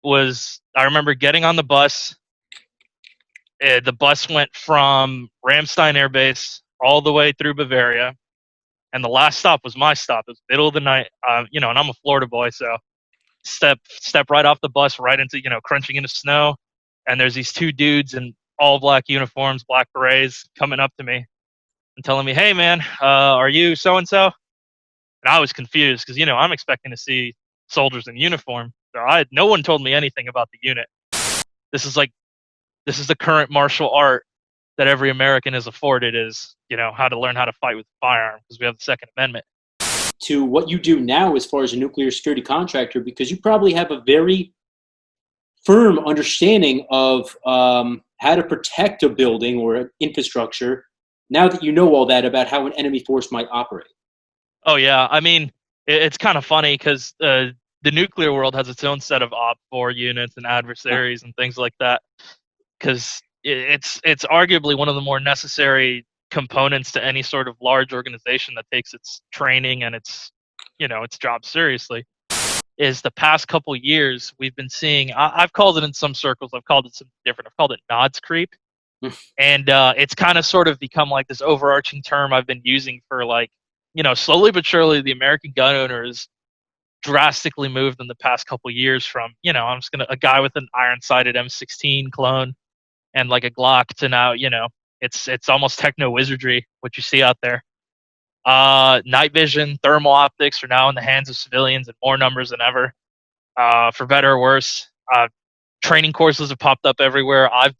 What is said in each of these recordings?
was I remember getting on the bus. The bus went from Ramstein Air Base all the way through Bavaria, and the last stop was my stop. It was middle of the night, and I'm a Florida boy, so step right off the bus, right into crunching into snow, and there's these two dudes in all black uniforms, black berets, coming up to me and telling me, "Hey, man, are you so and so?" And I was confused because I'm expecting to see soldiers in uniform. So no one told me anything about the unit. This is like this is the current martial art that every American is afforded is how to learn how to fight with a firearm because we have the Second Amendment. To what you do now as far as a nuclear security contractor, because you probably have a very firm understanding of how to protect a building or an infrastructure now that you know all that about how an enemy force might operate. Oh yeah, I mean it's kind of funny because the nuclear world has its own set of op 4 units and adversaries and things like that. Because it's arguably one of the more necessary components to any sort of large organization that takes its training and its job seriously. Is the past couple years we've been seeing? I've called it in some circles. I've called it something different. I've called it nods creep, and it's kind of sort of become like this overarching term I've been using for like slowly but surely the American gun owner has drastically moved in the past couple years from I'm just gonna a guy with an iron sighted M16 clone and like a Glock to now, it's almost techno wizardry what you see out there. Night vision, thermal optics are now in the hands of civilians in more numbers than ever. For better or worse, training courses have popped up everywhere. I've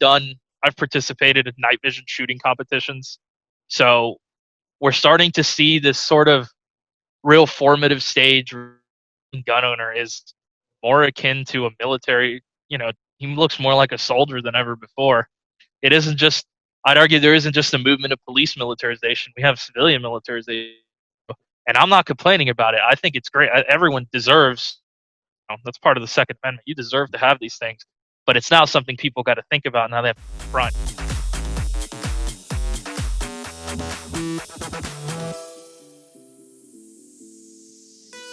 participated in night vision shooting competitions, so we're starting to see this sort of real formative stage. Gun owner is more akin to a military. He looks more like a soldier than ever before. It isn't just, I'd argue there isn't just a movement of police militarization. We have civilian militarization. And I'm not complaining about it. I think it's great. Everyone deserves, that's part of the Second Amendment. You deserve to have these things. But it's now something people got to think about now they have to confront.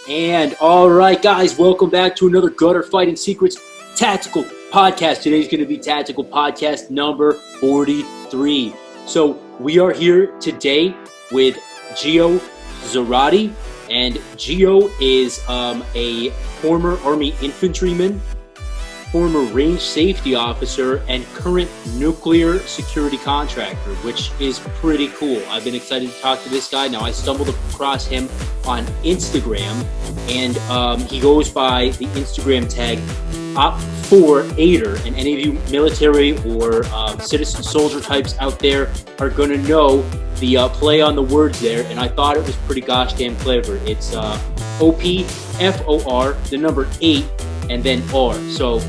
And all right, guys, welcome back to another Gutter Fighting Secrets Tactical Podcast. Today's going to be Tactical Podcast number 43. So we are here today with Gio Zurita, and Gio is a former Army infantryman, former range safety officer, and current nuclear security contractor, which is pretty cool. I've been excited to talk to this guy. Now, I stumbled across him on Instagram, and he goes by the Instagram tag Op4Aider, and any of you military or citizen soldier types out there are going to know the play on the words there, and I thought it was pretty gosh damn clever. It's OPFOR, the number 8, and then R. So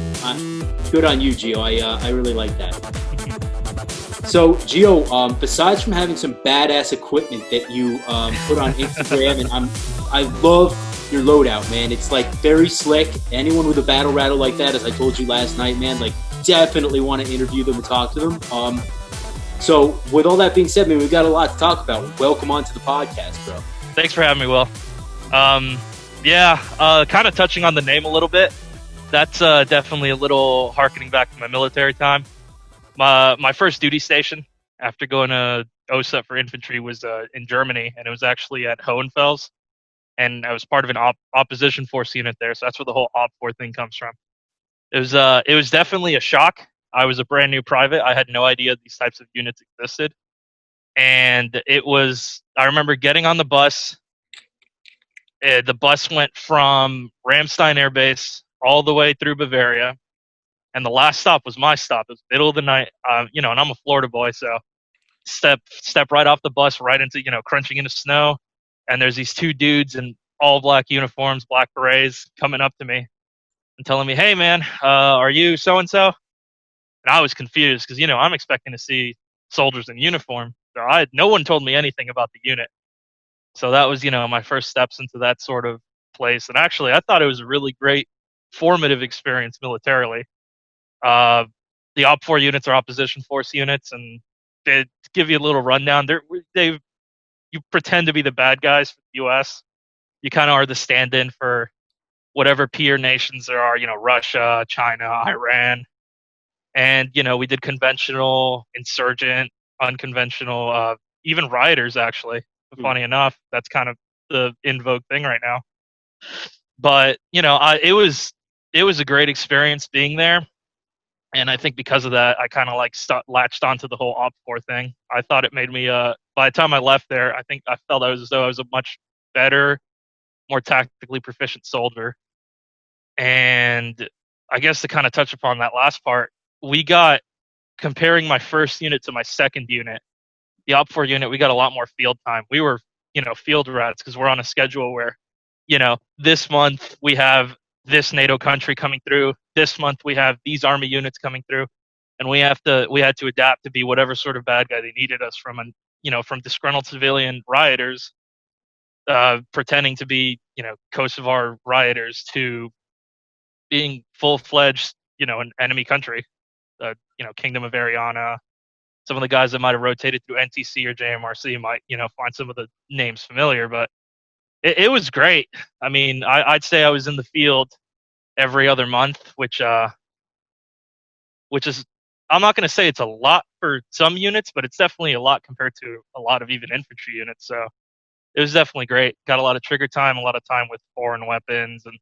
good on you, Gio. I really like that. So, Gio, besides from having some badass equipment that you put on Instagram, and I love your loadout, man. It's like very slick. Anyone with a battle rattle like that, as I told you last night, man, like definitely want to interview them and talk to them. So, with all that being said, man, we've got a lot to talk about. Welcome onto the podcast, bro. Thanks for having me, Will. Kind of touching on the name a little bit. That's definitely a little harkening back to my military time. My first duty station after going to OSET for infantry was in Germany, and it was actually at Hohenfels, and I was part of an opposition force unit there, so that's where the whole OP4 thing comes from. It was definitely a shock. I was a brand new private. I had no idea these types of units existed, and I remember getting on the bus. The bus went from Ramstein Air Base all the way through Bavaria, and the last stop was my stop. It was middle of the night, and I'm a Florida boy, so step right off the bus, right into crunching into snow, and there's these two dudes in all black uniforms, black berets, coming up to me and telling me, "Hey, man, are you so and so?" And I was confused because I'm expecting to see soldiers in uniform. So no one told me anything about the unit. So that was my first steps into that sort of place. And actually, I thought it was a really great formative experience militarily. The OP4 units are opposition force units, and to give you a little rundown, you pretend to be the bad guys for the U.S. You kind of are the stand-in for whatever peer nations there are, Russia, China, Iran. And, we did conventional, insurgent, unconventional, even rioters, actually. Hmm. Funny enough, that's kind of the in vogue thing right now. But, it was a great experience being there. And I think because of that, I kind of like latched onto the whole Op 4 thing. I thought it made me, by the time I left there, I think I felt as though I was a much better, more tactically proficient soldier. And I guess to kind of touch upon that last part, we got, comparing my first unit to my second unit, the Op 4 unit, we got a lot more field time. We were, field rats because we're on a schedule where, this month we have this NATO country coming through. This month we have these army units coming through, and we had to adapt to be whatever sort of bad guy they needed us from, and from disgruntled civilian rioters, pretending to be, Kosovar rioters, to being full fledged, an enemy country, Kingdom of Ariana. Some of the guys that might have rotated through NTC or JMRC might, find some of the names familiar, but it was great. I mean, I'd say I was in the field every other month, which is, I'm not going to say it's a lot for some units, but it's definitely a lot compared to a lot of even infantry units. So it was definitely great. Got a lot of trigger time, a lot of time with foreign weapons, and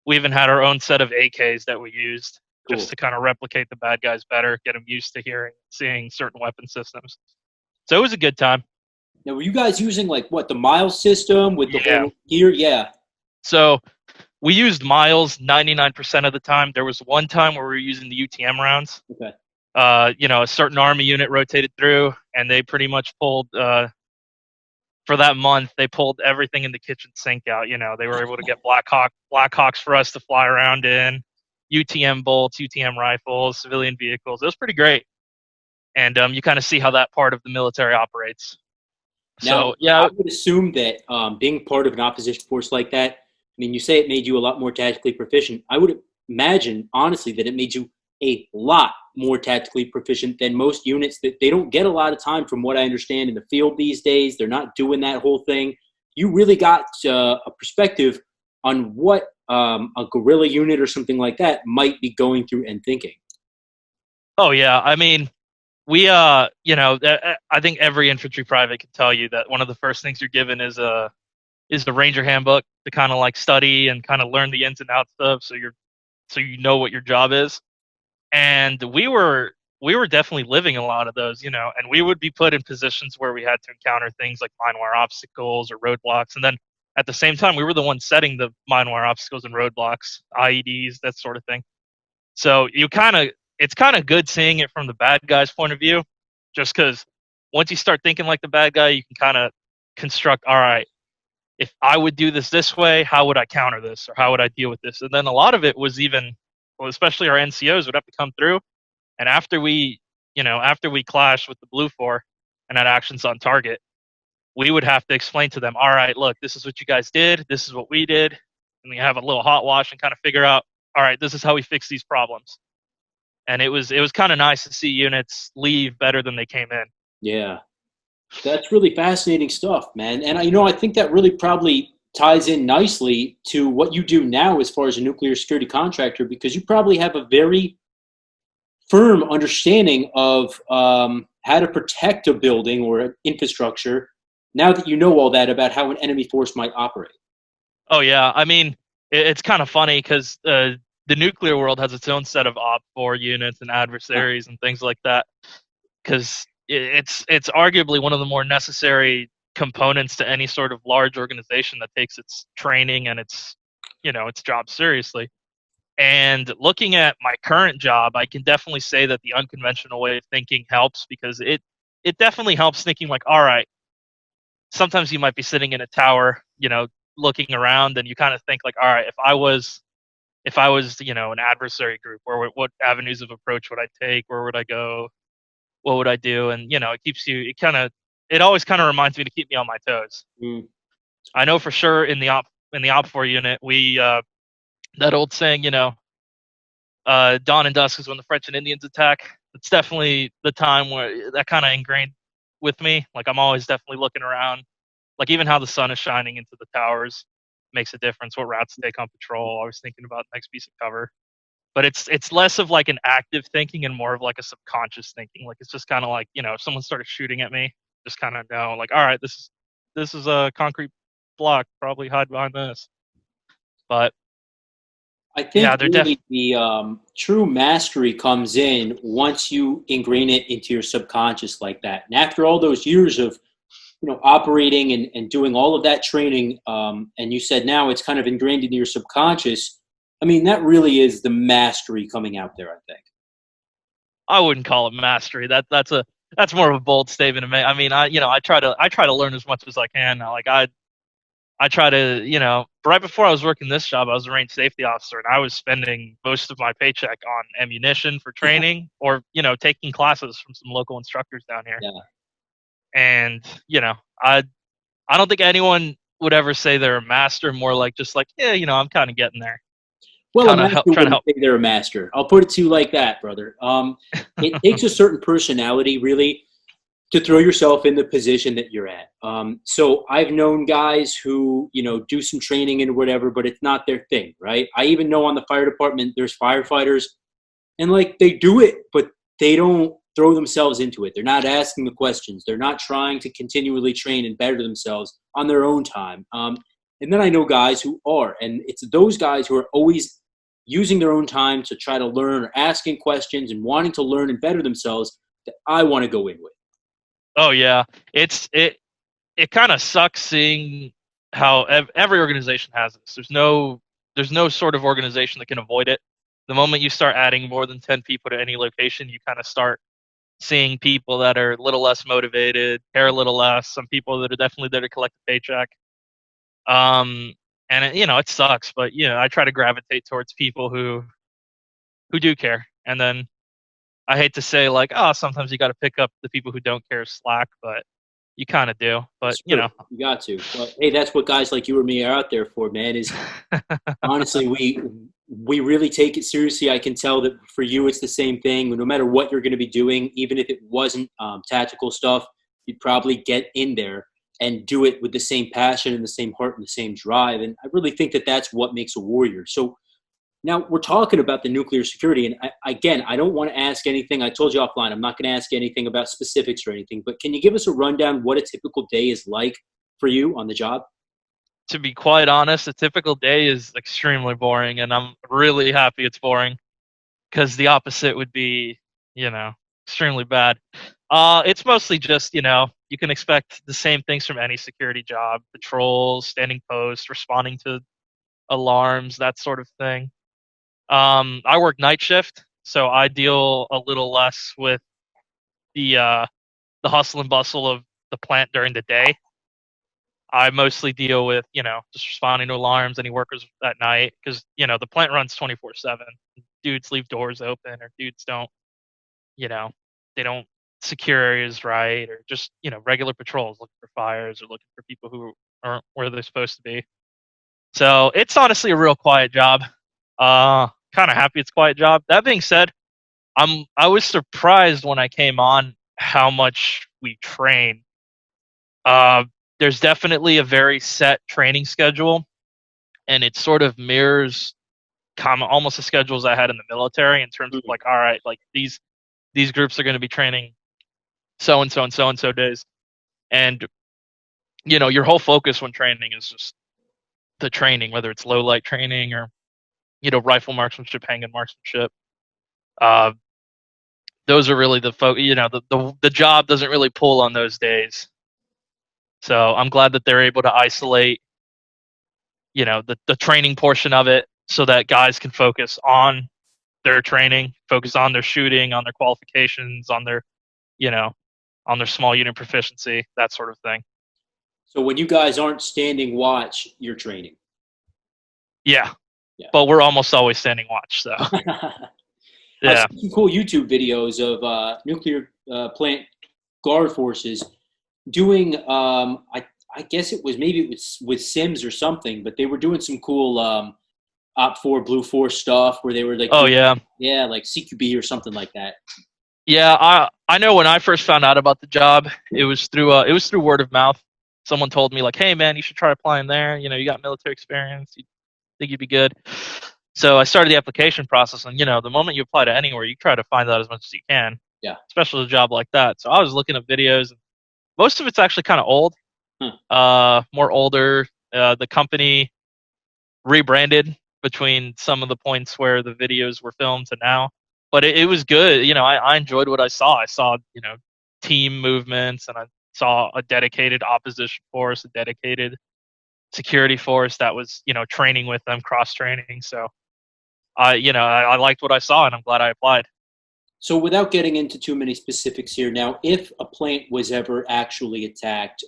we even had our own set of AKs that we used just Cool. to kind of replicate the bad guys better, get them used to seeing certain weapon systems. So it was a good time. Now, were you guys using like what, the Miles system with the Yeah. whole gear? Yeah. So we used miles 99% of the time. There was one time where we were using the UTM rounds. Okay. A certain army unit rotated through, and they pretty much pulled, for that month, they pulled everything in the kitchen sink out. They were able to get Blackhawks for us to fly around in, UTM bolts, UTM rifles, civilian vehicles. It was pretty great. And you kind of see how that part of the military operates. Now, So, yeah. I would assume that being part of an opposition force like that, I mean, you say it made you a lot more tactically proficient. I would imagine, honestly, that it made you a lot more tactically proficient than most units that they don't get a lot of time, from what I understand, in the field these days. They're not doing that whole thing. You really got a perspective on what a guerrilla unit or something like that might be going through and thinking. Oh, yeah. I mean, I think every infantry private can tell you that one of the first things you're given is the Ranger handbook to kind of like study and kind of learn the ins and outs stuff, so you know what your job is. And we were definitely living a lot of those, and we would be put in positions where we had to encounter things like mine wire obstacles or roadblocks, and then at the same time we were the ones setting the mine wire obstacles and roadblocks, IEDs, that sort of thing. So it's kind of good seeing it from the bad guy's point of view, just because once you start thinking like the bad guy, you can kind of construct, all right, if I would do this way, how would I counter this, or how would I deal with this? And then a lot of it was even, well, especially our NCOs would have to come through, and after we clashed with the Blue Four and had actions on target, we would have to explain to them, all right, look, this is what you guys did, this is what we did, and we have a little hot wash and kind of figure out, all right, this is how we fix these problems. And it was kind of nice to see units leave better than they came in. Yeah. That's really fascinating stuff, man. And I think that really probably ties in nicely to what you do now as far as a nuclear security contractor, because you probably have a very firm understanding of how to protect a building or infrastructure now that you know all that about how an enemy force might operate. Oh yeah, I mean, it's kind of funny because the nuclear world has its own set of Op 4 units and adversaries and things like that. Because it's arguably one of the more necessary components to any sort of large organization that takes its training and its job seriously. And looking at my current job, I can definitely say that the unconventional way of thinking helps, because it definitely helps thinking like, all right, sometimes you might be sitting in a tower, looking around, and you kind of think like, all right, if I was an adversary group, or what avenues of approach would I take, where would I go, what would I do? And it always kind of reminds me to keep me on my toes. Mm. I know for sure in the Op 4 unit, we that old saying, dawn and dusk is when the French and Indians attack. It's definitely the time where that kind of ingrained with me. Like, I'm always definitely looking around, like even how the sun is shining into the towers. makes a difference. What routes to take on patrol. Always thinking about the next piece of cover. But it's less of like an active thinking and more of like a subconscious thinking. Like it's just kind of like, if someone started shooting at me, just kind of know like, all right, this is a concrete block, probably hide behind this. But I think yeah, they're really the true mastery comes in once you ingrain it into your subconscious like that. And after all those years of operating and doing all of that training, and you said now it's kind of ingrained into your subconscious. I mean, that really is the mastery coming out there, I think. I wouldn't call it mastery. That's more of a bold statement to make. I mean, I try to learn as much as I can. Like I try to, right before I was working this job, I was a range safety officer, and I was spending most of my paycheck on ammunition for training or, taking classes from some local instructors down here. Yeah. And, I don't think anyone would ever say they're a master, more like just like, yeah, I'm kind of getting there. Well, a Kind of master trying to wouldn't help. say they're a master. I'll put it to you like that, brother. It takes a certain personality, really, to throw yourself in the position that you're at. So I've known guys who, do some training and whatever, but it's not their thing, right? I even know on the fire department, there's firefighters, and like they do it, but they don't throw themselves into it. They're not asking the questions. They're not trying to continually train and better themselves on their own time. And then I know guys who are, and it's those guys who are always using their own time to try to learn or asking questions and wanting to learn and better themselves that I want to go in with. Oh yeah, it kind of sucks seeing how every organization has this. There's no sort of organization that can avoid it. The moment you start adding more than 10 people to any location, you kind of start seeing people that are a little less motivated, care a little less. Some people that are definitely there to collect a paycheck. And it sucks, but I try to gravitate towards people who do care. And then I hate to say like, oh, sometimes you got to pick up the people who don't care slack, but you kind of do. But It's true. You got to. But hey, that's what guys like you or me are out there for, man. Is honestly, we really take it seriously. I can tell that for you, it's the same thing. No matter what you're going to be doing, even if it wasn't tactical stuff, you'd probably get in there and do it with the same passion and the same heart and the same drive. And I really think that that's what makes a warrior. So now we're talking about the nuclear security. And again, I don't want to ask anything. I told you offline, I'm not going to ask anything about specifics or anything, but can you give us a rundown what a typical day is like for you on the job? to be quite honest, a typical day is extremely boring, and I'm really happy it's boring because the opposite would be, extremely bad. It's mostly just, you can expect the same things from any security job: patrols, standing posts, responding to alarms, that sort of thing. I work night shift, so I deal a little less with the hustle and bustle of the plant during the day. I mostly deal with, just responding to alarms, any workers at night, because, the plant runs 24/7. Dudes leave doors open, or dudes don't, you know, they don't secure areas right, or just, regular patrols looking for fires or looking for people who aren't where they're supposed to be. So it's honestly a real quiet job. Kind of happy it's a quiet job. That being said, I was surprised when I came on how much we train. Uh, there's definitely a very set training schedule, and it sort of mirrors almost the schedules I had in the military in terms of like, all right, like these groups are going to be training so and so and so and so days, and your whole focus when training is just the training, whether it's low light training or rifle marksmanship, handgun marksmanship. Uh, those are really the the job doesn't really pull on those days. So I'm glad that they're able to isolate, the training portion of it so that guys can focus on their training, focus on their shooting, on their qualifications, on their, on their small unit proficiency, that sort of thing. So when you guys aren't standing watch, you're training. Yeah. But we're almost always standing watch. So yeah, some cool YouTube videos of nuclear plant guard forces doing. I guess it was with Sims or something, but they were doing some cool Op 4 Blue Force stuff where they were like, like CQB or something like that. Yeah, I know when I first found out about the job, it was through word of mouth. someone told me like, hey man, you should try applying there. You got military experience. You think you'd be good. So I started the application process, and the moment you apply to anywhere, you try to find out as much as you can. Yeah. Especially a job like that. So I was looking at videos. And most of it's actually kind of old, more older. The company rebranded between some of the points where the videos were filmed to now, but it was good. I enjoyed what I saw. I saw team movements, and I saw a dedicated opposition force, a dedicated security force that was training with them, cross training. So I liked what I saw, and I'm glad I applied. So without getting into too many specifics here, now, if a plant was ever actually attacked,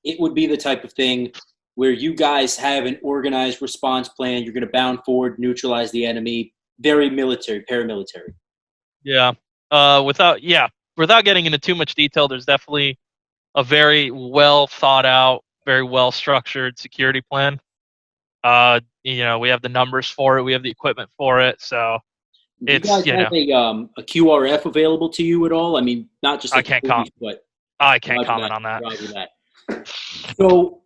it would be the type of thing where you guys have an organized response plan. You're going to bound forward, neutralize the enemy. Very military, paramilitary. Yeah. Without getting into too much detail, there's definitely a very well thought out, very well structured security plan. We have the numbers for it, we have the equipment for it, so Do you guys it's have a QRF available to you at all? I mean, not just I like can't police, but I can't comment on that. Roger that. So,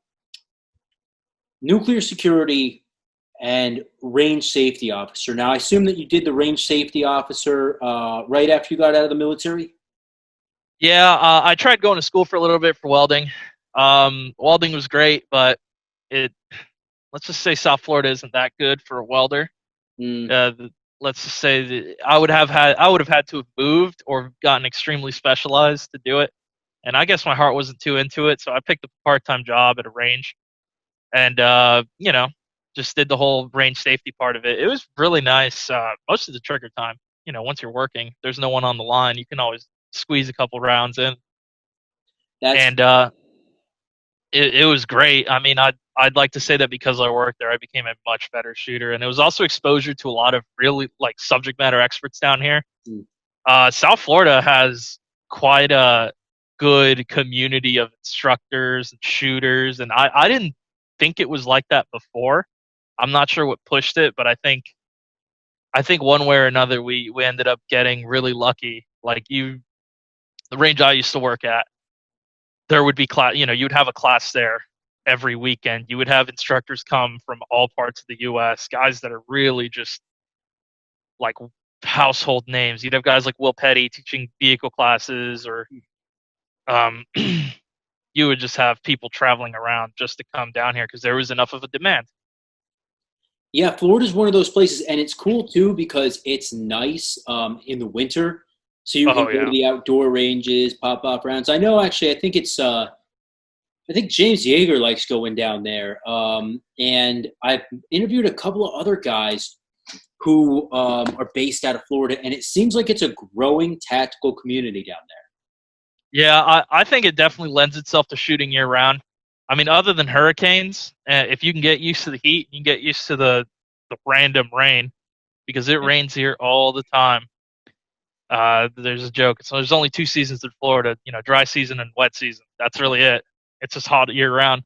nuclear security and range safety officer. Now, I assume that you did the range safety officer right after you got out of the military? Yeah, I tried going to school for a little bit for welding. Welding was great, but let's just say South Florida isn't that good for a welder. Let's just say that I would have had to have moved or gotten extremely specialized to do it. And I guess my heart wasn't too into it, so I picked up a part-time job at a range, and just did the whole range safety part of it. It was really nice. Most of the trigger time, once you're working, there's no one on the line. You can always squeeze a couple rounds in, and it was great. I mean, I'd like to say that because I worked there, I became a much better shooter, and it was also exposure to a lot of really like subject matter experts down here. South Florida has quite a good community of instructors and shooters, and I didn't think it was like that before. I'm not sure what pushed it, but I think one way or another we ended up getting really lucky. Like the range I used to work at, there would be class, you'd have a class there every weekend. You would have instructors come from all parts of the US, guys that are really just like household names. You'd have guys like Will Petty teaching vehicle classes, or you would just have people traveling around just to come down here because there was enough of a demand. Yeah, Florida's one of those places, and it's cool too because it's nice in the winter. So you can go to the outdoor ranges, pop off rounds. I know, actually, I think James Yeager likes going down there. And I've interviewed a couple of other guys who are based out of Florida, and it seems like it's a growing tactical community down there. Yeah, I think it definitely lends itself to shooting year round. I mean, other than hurricanes, if you can get used to the heat, you can get used to the random rain, because it rains here all the time. There's a joke. So there's only 2 seasons in Florida, dry season and wet season. That's really it. It's just hot year round.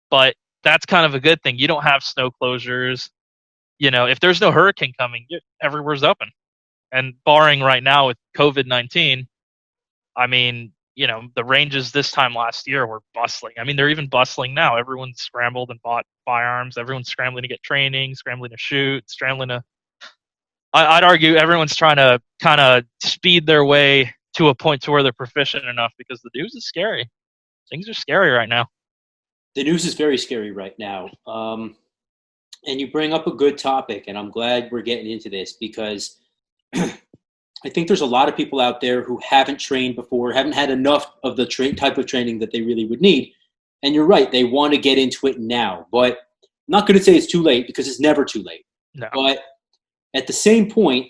But that's kind of a good thing. You don't have snow closures. If there's no hurricane coming, everywhere's open. And barring right now with COVID-19, I mean, the ranges this time last year were bustling. I mean, they're even bustling now. Everyone's scrambled and bought firearms. Everyone's scrambling to get training, scrambling to shoot, scrambling to. I'd argue everyone's trying to kind of speed their way to a point to where they're proficient enough, because the news is scary. Things are scary right now. The news is very scary right now. And you bring up a good topic, and I'm glad we're getting into this, because I think there's a lot of people out there who haven't trained before, haven't had enough of the type of training that they really would need. And you're right, they want to get into it now. But I'm not going to say it's too late, because it's never too late. No. But at the same point,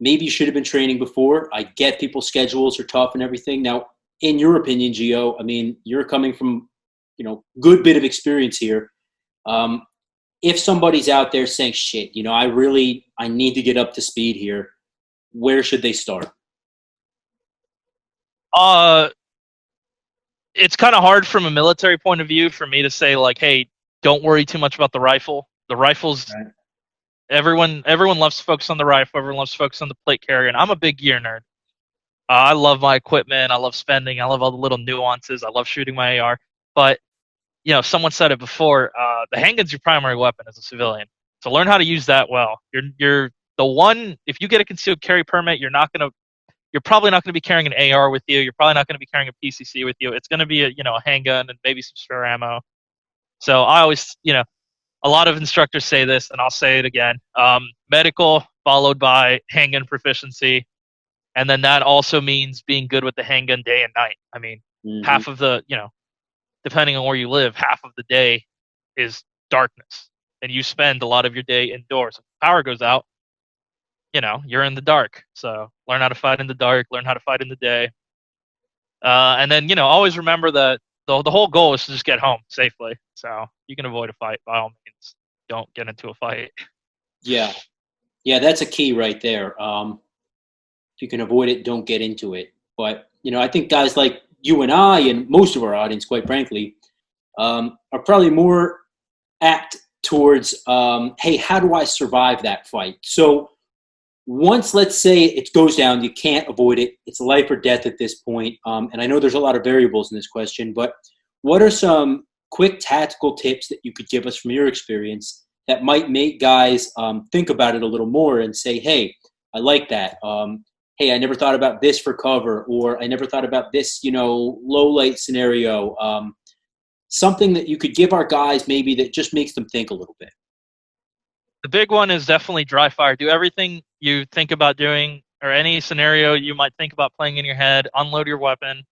maybe you should have been training before. I get people's schedules are tough and everything. Now, in your opinion, Gio, I mean, you're coming from, good bit of experience here. If somebody's out there saying, shit, I need to get up to speed here, where should they start? It's kind of hard from a military point of view for me to say, like, hey, don't worry too much about the rifle. The rifle's right. Everyone loves to focus on the rifle. Everyone loves to focus on the plate carrier, and I'm a big gear nerd. I love my equipment. I love spending. I love all the little nuances. I love shooting my AR. But someone said it before. The handgun's your primary weapon as a civilian. So learn how to use that well. You're the one. If you get a concealed carry permit, you're probably not going to be carrying an AR with you. You're probably not going to be carrying a PCC with you. It's going to be a handgun and maybe some spare ammo. So I always, a lot of instructors say this, and I'll say it again. Medical followed by handgun proficiency, and then that also means being good with the handgun day and night. I mean, half of the, depending on where you live, half of the day is darkness, and you spend a lot of your day indoors. If the power goes out, you're in the dark. So learn how to fight in the dark, learn how to fight in the day. And then, always remember that the whole goal is to just get home safely. So you can avoid a fight by all means. Don't get into a fight. Yeah. Yeah, that's a key right there. If you can avoid it, don't get into it. But, I think guys like you and I and most of our audience, quite frankly, are probably more apt towards, hey, how do I survive that fight? So once, let's say, it goes down, you can't avoid it. It's life or death at this point. And I know there's a lot of variables in this question, but what are some quick tactical tips that you could give us from your experience that might make guys think about it a little more and say, hey, I like that. Hey, I never thought about this for cover, or I never thought about this, low light scenario. Something that you could give our guys maybe that just makes them think a little bit. The big one is definitely dry fire. Do everything you think about doing, or any scenario you might think about playing in your head. Unload your weapon.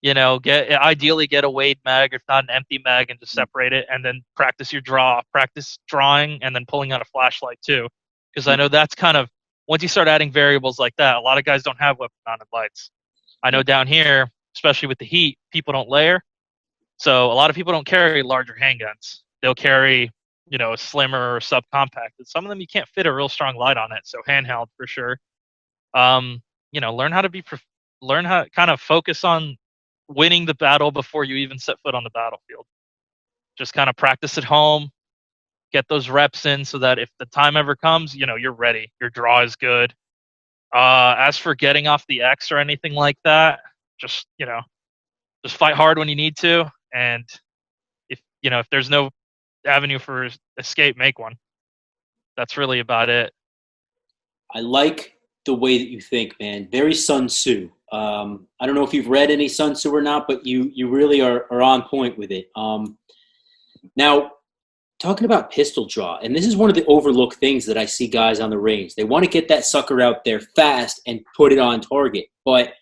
Ideally get a weighed mag, if not an empty mag, and just separate it, and then practice your draw. Practice drawing and then pulling out a flashlight too, because I know that's kind of, once you start adding variables like that, a lot of guys don't have weapon-mounted lights. I know down here, especially with the heat, people don't layer, so a lot of people don't carry larger handguns. They'll carry a slimmer or subcompact. And some of them you can't fit a real strong light on it, so handheld for sure. Learn how to learn how to kind of focus on winning the battle before you even set foot on the battlefield. Just kind of practice at home, get those reps in, so that if the time ever comes, you're ready. Your draw is good. As for getting off the X or anything like that, just fight hard when you need to, and if there's no avenue for escape, make one. That's really about it. I like the way that you think, man. Very Sun Tzu. I don't know if you've read any Sun Tzu or not, but you really are on point with it. Now, talking about pistol draw, and this is one of the overlooked things that I see guys on the range. They want to get that sucker out there fast and put it on target, but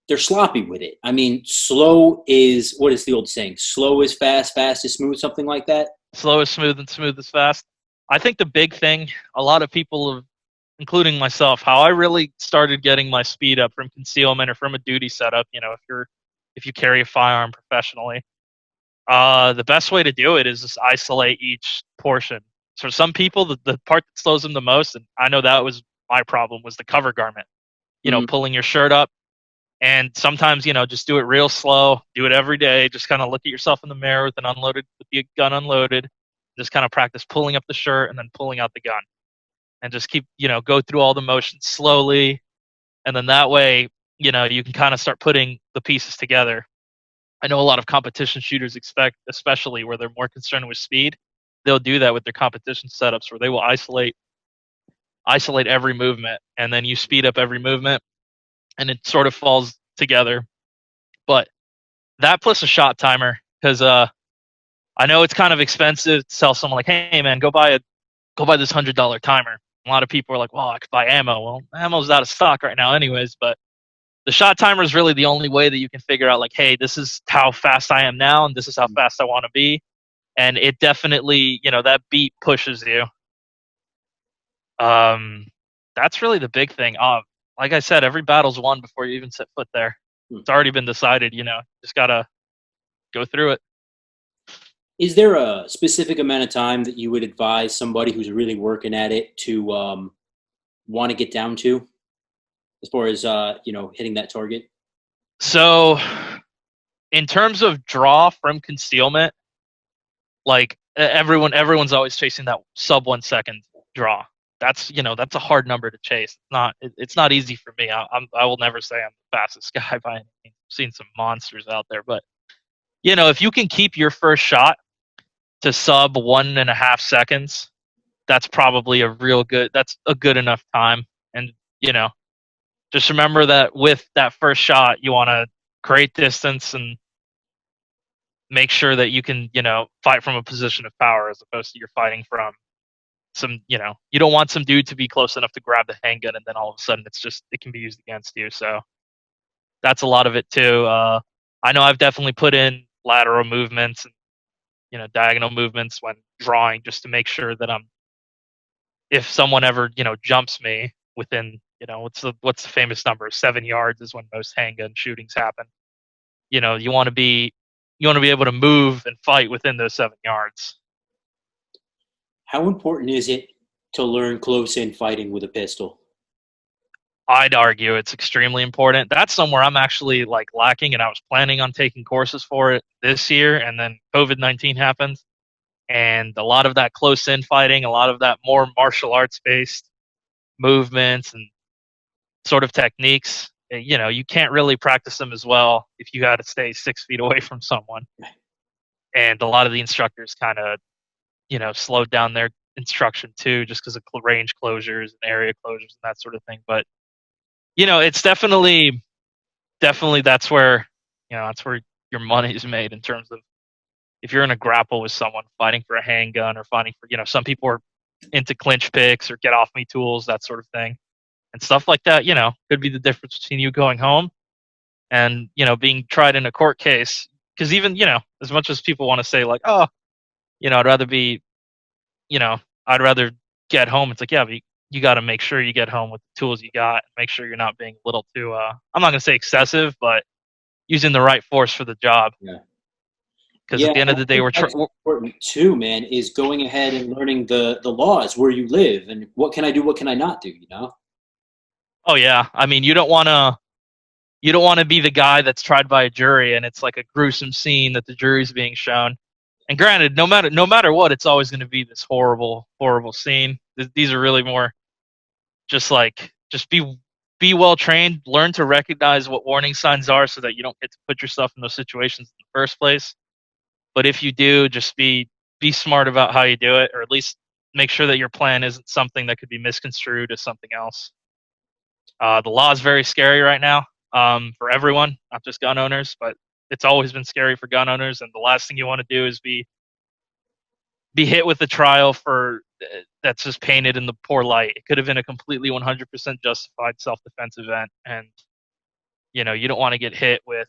they're sloppy with it. I mean, slow is, what is the old saying? Slow is fast, fast is smooth, something like that? Slow is smooth and smooth is fast. I think the big thing, a lot of people have, including myself, how I really started getting my speed up from concealment or from a duty setup, if you carry a firearm professionally, the best way to do it is just isolate each portion. So some people, the part that slows them the most, and I know that was my problem, was the cover garment. Pulling your shirt up, and sometimes just do it real slow. Do it every day. Just kind of look at yourself in the mirror with the gun unloaded. Just kind of practice pulling up the shirt and then pulling out the gun, and just keep go through all the motions slowly, and then that way you can kind of start putting the pieces together. I know a lot of competition shooters expect, especially where they're more concerned with speed, they'll do that with their competition setups where they will isolate every movement, and then you speed up every movement, and it sort of falls together. But that plus a shot timer, because I know it's kind of expensive to tell someone like, hey man, go buy this $100 timer. A lot of people are like, well, I could buy ammo. Well, ammo's out of stock right now anyways, but the shot timer is really the only way that you can figure out, like, hey, this is how fast I am now, and this is how fast I want to be. And it definitely, that beat pushes you. That's really the big thing. Like I said, every battle's won before you even set foot there. It's already been decided, just got to go through it. Is there a specific amount of time that you would advise somebody who's really working at it to want to get down to, as far as hitting that target? So, in terms of draw from concealment, like everyone's always chasing that sub 1 second draw. that's that's a hard number to chase. It's not easy for me. I will never say I'm the fastest guy by any means. I've seen some monsters out there, but if you can keep your first shot to sub 1.5 seconds, that's probably that's a good enough time. And just remember that with that first shot, you want to create distance and make sure that you can fight from a position of power as opposed to you're fighting from some you don't want some dude to be close enough to grab the handgun and then all of a sudden it can be used against you. So that's a lot of it too. I know I've definitely put in lateral movements and diagonal movements when drawing just to make sure that if someone ever jumps me within what's the famous number, 7 yards is when most handgun shootings happen. You want to be able to move and fight within those 7 yards. How important is it to learn close-in fighting with a pistol? I'd argue it's extremely important. That's somewhere I'm actually lacking, and I was planning on taking courses for it this year, and then COVID-19 happened, and a lot of that close-in fighting, a lot of that more martial arts-based movements and sort of techniques, you can't really practice them as well if you got to stay 6 feet away from someone. And a lot of the instructors kind of slowed down their instruction too, just because of range closures and area closures and that sort of thing. But it's definitely that's where your money is made in terms of if you're in a grapple with someone fighting for a handgun or fighting for some people are into clinch picks or get off me tools, that sort of thing, and stuff like that. Could be the difference between you going home and being tried in a court case. Because even as much as people want to say oh, I'd rather get home. It's yeah, but you got to make sure you get home with the tools you got. Make sure you're not being a little too, I'm not going to say excessive, but using the right force for the job. Yeah. Because at the end of the day, we're important too, man, is going ahead and learning the laws where you live and what can I do, what can I not do, Oh, yeah. I mean, you don't want to be the guy that's tried by a jury and it's like a gruesome scene that the jury's being shown. And granted, no matter what, it's always going to be this horrible, horrible scene. These are really more just be well trained, learn to recognize what warning signs are so that you don't get to put yourself in those situations in the first place. But if you do, just be smart about how you do it, or at least make sure that your plan isn't something that could be misconstrued as something else. The law is very scary right now for everyone, not just gun owners, but it's always been scary for gun owners, and the last thing you want to do is be hit with a trial for that's just painted in the poor light. It could have been a completely 100% justified self-defense event, and you don't want to get hit with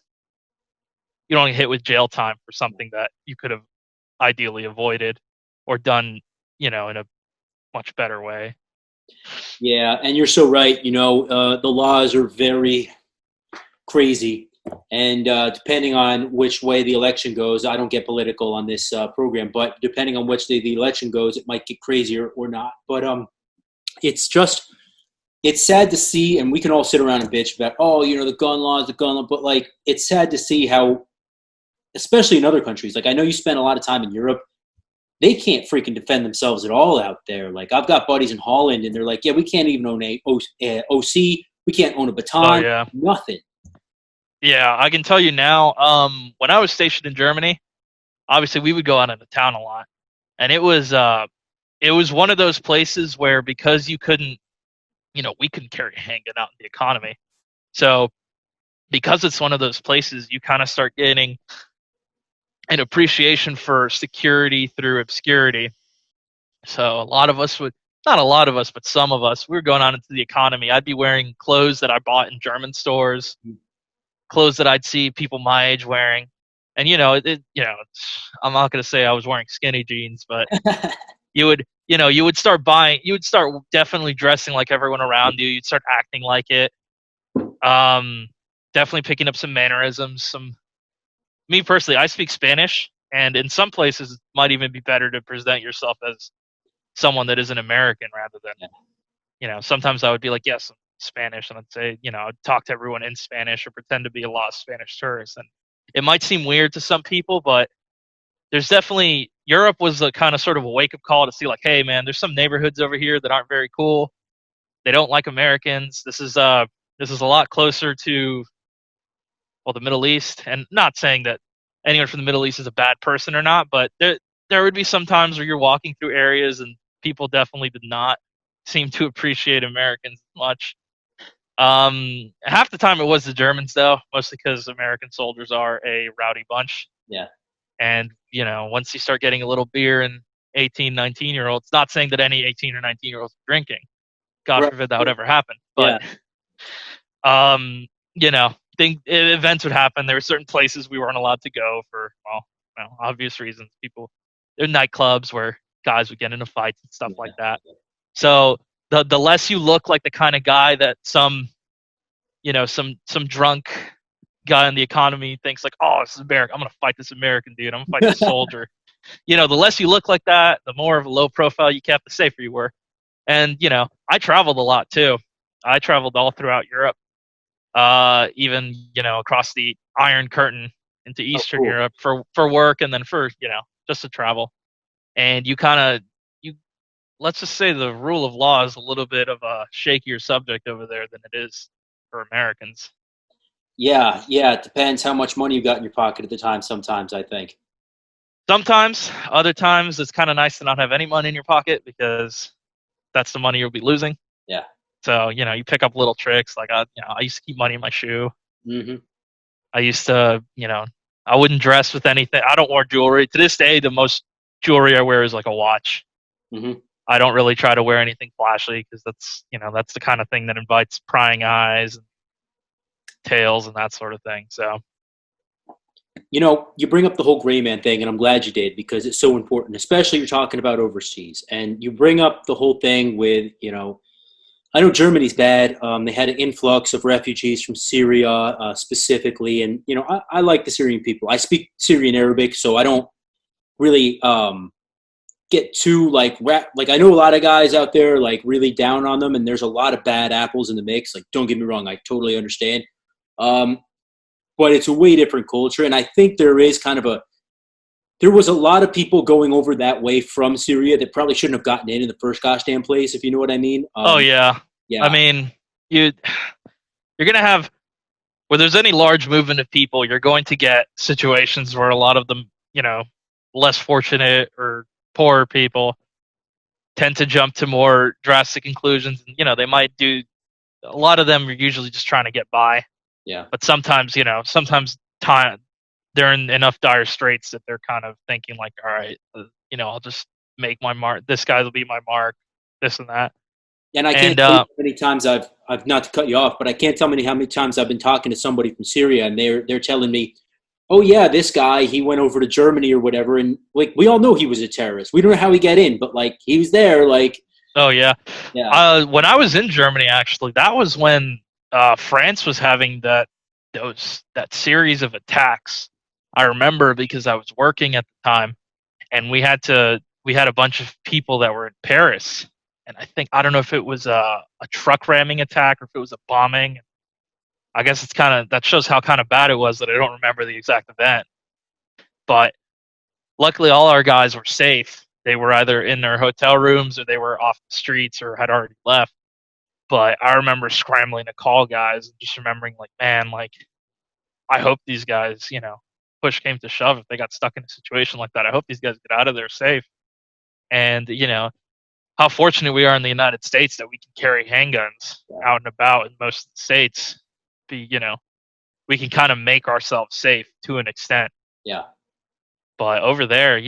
jail time for something that you could have ideally avoided or done in a much better way. Yeah, and you're so right. The laws are very crazy. And depending on which way the election goes, I don't get political on this program, but depending on which way the election goes, it might get crazier or not. But it's sad to see, and we can all sit around and bitch about, the gun laws, but it's sad to see how, especially in other countries, I know you spend a lot of time in Europe, they can't freaking defend themselves at all out there. I've got buddies in Holland, and they're like, yeah, we can't even own a OC, we can't own a baton, nothing. Yeah, I can tell you now, when I was stationed in Germany, obviously we would go out into town a lot. And it was one of those places where because you couldn't, we couldn't carry a handgun out in the economy. So because it's one of those places, you kind of start getting an appreciation for security through obscurity. So a lot of us not a lot of us, but some of us, we were going out into the economy. I'd be wearing clothes that I bought in German stores, clothes that I'd see people my age wearing. And, I'm not going to say I was wearing skinny jeans, but you would start definitely dressing like everyone around you. You'd start acting like it. Definitely picking up some mannerisms. Me personally, I speak Spanish, and in some places it might even be better to present yourself as someone that is an American rather than, sometimes I would be like, yes, I'm Spanish, and I'd say, I'd talk to everyone in Spanish or pretend to be a lost Spanish tourist. And it might seem weird to some people, but there's definitely, Europe was a kind of sort of a wake up call to see like, hey man, there's some neighborhoods over here that aren't very cool. They don't like Americans. This is a lot closer to, well, the Middle East, and not saying that anyone from the Middle East is a bad person or not, but there would be some times where you're walking through areas and people definitely did not seem to appreciate Americans much. Half the time it was the Germans though, mostly because American soldiers are a rowdy bunch. Yeah. And, once you start getting a little beer and 18, 19-year-olds, not saying that any 18 or 19-year-olds are drinking. God Right. forbid that would ever happen. But, events would happen. There were certain places we weren't allowed to go for, obvious reasons. There are nightclubs where guys would get into fights and stuff like that. So the less you look like the kind of guy that some drunk guy in the economy thinks like, oh, this is America, I'm going to fight this American dude, I'm going to fight this soldier. The less you look like that, the more of a low profile you kept, the safer you were. And, I traveled a lot too. I traveled all throughout Europe, even, across the Iron Curtain into Eastern Europe for work and then for, just to travel. And let's just say the rule of law is a little bit of a shakier subject over there than it is for Americans. Yeah. It depends how much money you got in your pocket at the time sometimes, I think. Sometimes. Other times it's kind of nice to not have any money in your pocket because that's the money you'll be losing. Yeah. So, you pick up little tricks. Like, I used to keep money in my shoe. Mm-hmm. I used to, I wouldn't dress with anything. I don't wear jewelry. To this day, the most jewelry I wear is like a watch. Mm-hmm. I don't really try to wear anything flashy because that's the kind of thing that invites prying eyes and tails and that sort of thing. So, you bring up the whole gray man thing, and I'm glad you did because it's so important, especially you're talking about overseas. And you bring up the whole thing with, I know Germany's bad. They had an influx of refugees from Syria specifically. And, I like the Syrian people. I speak Syrian Arabic, so I don't really get too like I know a lot of guys out there like really down on them, and there's a lot of bad apples in the mix. Like, don't get me wrong, I totally understand. But it's a way different culture, and I think there was a lot of people going over that way from Syria that probably shouldn't have gotten in the first gosh damn place, if you know what I mean. Yeah. I mean, you're gonna have, where there's any large movement of people, you're going to get situations where a lot of them, less fortunate or poorer people tend to jump to more drastic conclusions. And, they might do, a lot of them are usually just trying to get by. Yeah. But sometimes, they're in enough dire straits that they're kind of thinking like, all right, I'll just make my mark. This guy will be my mark, this and that. And I can't tell you how many times I've not to cut you off, but I can't tell how many times I've been talking to somebody from Syria, and they're telling me, oh yeah, this guy, he went over to Germany or whatever, and like we all know he was a terrorist. We don't know how he got in, but like he was there. Like, oh yeah. When I was in Germany, actually, that was when France was having that series of attacks. I remember because I was working at the time, and we had a bunch of people that were in Paris, and I don't know if it was a truck ramming attack or if it was a bombing. I guess that shows how kind of bad it was that I don't remember the exact event. But luckily, all our guys were safe. They were either in their hotel rooms or they were off the streets or had already left. But I remember scrambling to call guys and just remembering like, man, like, I hope these guys, push came to shove, if they got stuck in a situation like that, I hope these guys get out of there safe. And, how fortunate we are in the United States that we can carry handguns out and about in most of the states. We can kind of make ourselves safe to an extent. Yeah. But over there,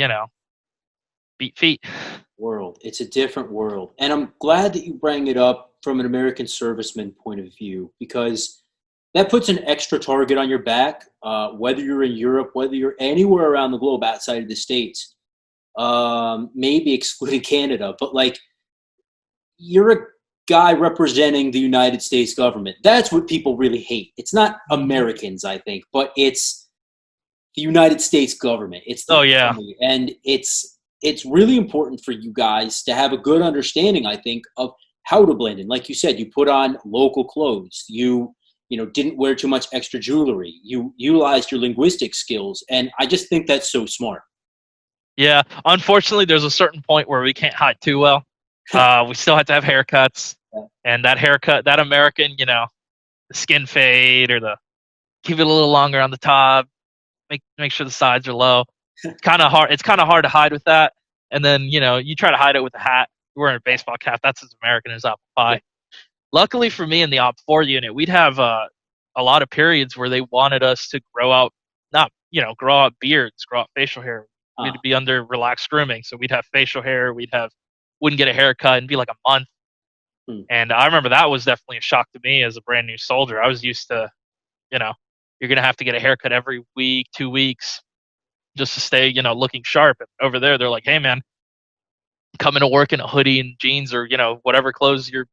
beat feet. World. It's a different world. And I'm glad that you bring it up from an American serviceman point of view, because that puts an extra target on your back, whether you're in Europe, whether you're anywhere around the globe outside of the States, maybe excluding Canada. But like, you're a guy representing the United States government. That's what people really hate. It's not Americans, I think, but it's the United States government. It's the army. And it's really important for you guys to have a good understanding, I think, of how to blend in. Like you said, you put on local clothes. You didn't wear too much extra jewelry. You utilized your linguistic skills. And I just think that's so smart. Yeah, unfortunately, there's a certain point where we can't hide too well. We still have to have haircuts, Yeah. and that haircut, that American, the skin fade or the keep it a little longer on the top, make sure the sides are low. It's kind of hard. It's kind of hard to hide with that. And then you try to hide it with a hat. You're wearing a baseball cap. That's as American as apple Yeah. pie. Luckily for me in the Op 4 unit, we'd have a lot of periods where they wanted us to grow out, not grow out beards, grow out facial hair. We'd be under relaxed grooming, so we'd have facial hair. Wouldn't get a haircut and be like a month. And I remember that was definitely a shock to me as a brand new soldier. I was used to, you're gonna have to get a haircut every week, 2 weeks, just to stay, looking sharp. And over there, they're like, hey man, come into work in a hoodie and jeans or whatever clothes you're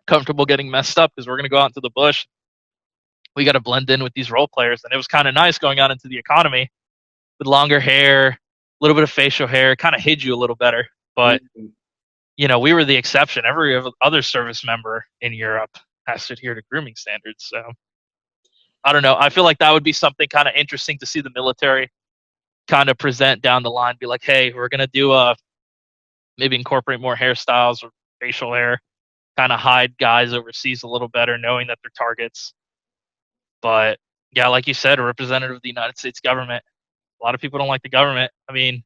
comfortable getting messed up because we're gonna go out into the bush. We got to blend in with these role players, and it was kind of nice going out into the economy with longer hair, a little bit of facial hair, kind of hid you a little better. But we were the exception. Every other service member in Europe has to adhere to grooming standards. So I don't know. I feel like that would be something kind of interesting to see the military kind of present down the line. Be like, hey, we're gonna do maybe incorporate more hairstyles or facial hair, kind of hide guys overseas a little better, knowing that they're targets. But yeah, like you said, a representative of the United States government. A lot of people don't like the government. I mean,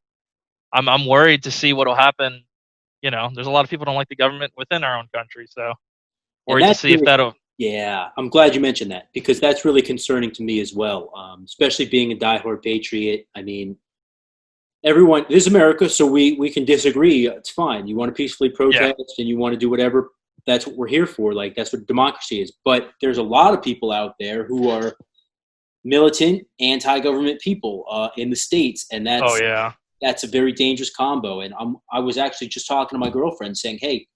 I'm worried to see what'll happen. There's a lot of people don't like the government within our own country, so worried to see if that'll. Yeah, I'm glad you mentioned that because that's really concerning to me as well. Especially being a diehard patriot. I mean, everyone. This is America, so we can disagree. It's fine. You want to peacefully protest and you want to do whatever. That's what we're here for. Like that's what democracy is. But there's a lot of people out there who are militant, anti-government people in the States, and that's a very dangerous combo. And I was actually just talking to my girlfriend, saying, "Hey,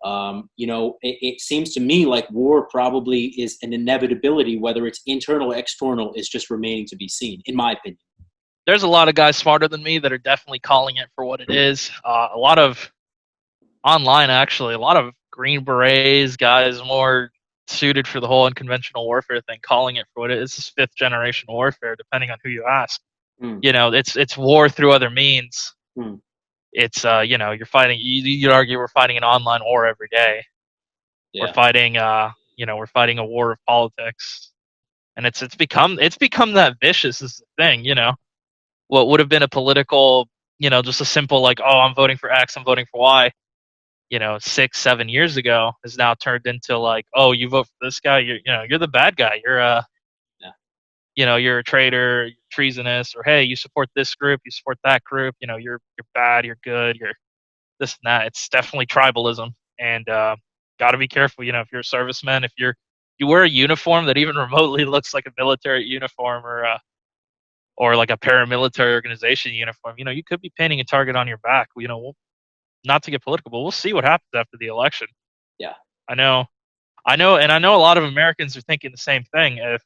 it seems to me like war probably is an inevitability. Whether it's internal or external is just remaining to be seen, in my opinion." There's a lot of guys smarter than me that are definitely calling it for what it is. A lot of online, actually, a lot of Green Berets, guys more suited for the whole unconventional warfare thing, calling it for what it is. This is fifth generation warfare, depending on who you ask. It's war through other means. It's you're fighting. You'd argue we're fighting an online war every day. Yeah. We're fighting we're fighting a war of politics, and it's become that vicious is the thing. What would have been a political, just a simple like, oh, I'm voting for X, I'm voting for Y. 6-7 years ago has now turned into like, oh, you vote for this guy, you're the bad guy. You're a traitor, you're treasonous, or hey, you support this group, you support that group. You're bad, you're good, you're this and that. It's definitely tribalism, and got to be careful. If you're a serviceman, if you wear a uniform that even remotely looks like a military uniform or like a paramilitary organization uniform, you could be painting a target on your back. Not to get political, but we'll see what happens after the election. Yeah, I know, and I know a lot of Americans are thinking the same thing. If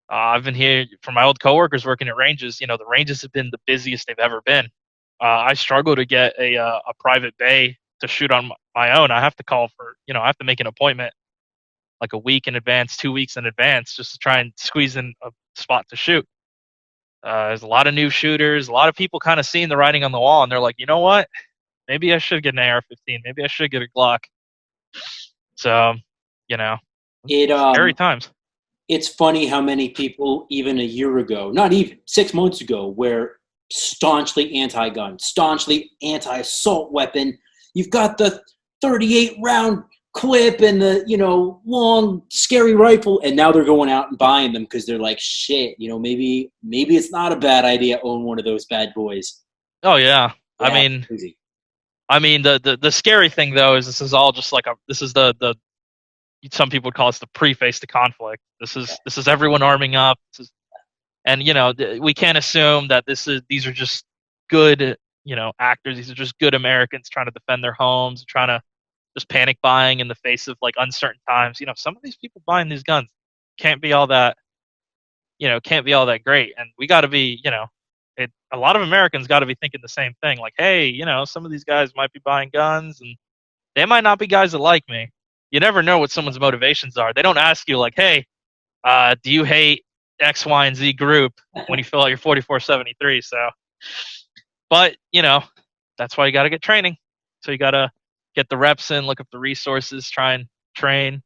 I've been here from my old coworkers working at ranges, the ranges have been the busiest they've ever been. I struggle to get a private bay to shoot on my own. I have to call for, I have to make an appointment like a week in advance, 2 weeks in advance, just to try and squeeze in a spot to shoot. There's a lot of new shooters, a lot of people kind of seeing the writing on the wall, and they're like, you know what? Maybe I should get an AR-15. Maybe I should get a Glock. So, scary times. It's funny how many people, even a year ago, not even 6 months ago, were staunchly anti-gun, staunchly anti-assault weapon. You've got the 38-round clip and the, long, scary rifle, and now they're going out and buying them because they're like, shit, maybe it's not a bad idea to own one of those bad boys. Oh, yeah. I mean, the scary thing, though, is this is all just like this is the some people would call this the preface to conflict. This is everyone arming up. And we can't assume that these are just good actors. These are just good Americans trying to defend their homes, trying to just panic buying in the face of like uncertain times. Some of these people buying these guns can't be all that great, and we got to be a lot of Americans got to be thinking the same thing. Like, hey, some of these guys might be buying guns, and they might not be guys that like me. You never know what someone's motivations are. They don't ask you like, hey, do you hate X, Y, and Z group when you fill out your 4473? So But, that's why you got to get training. So you got to get the reps in, look up the resources, try and train.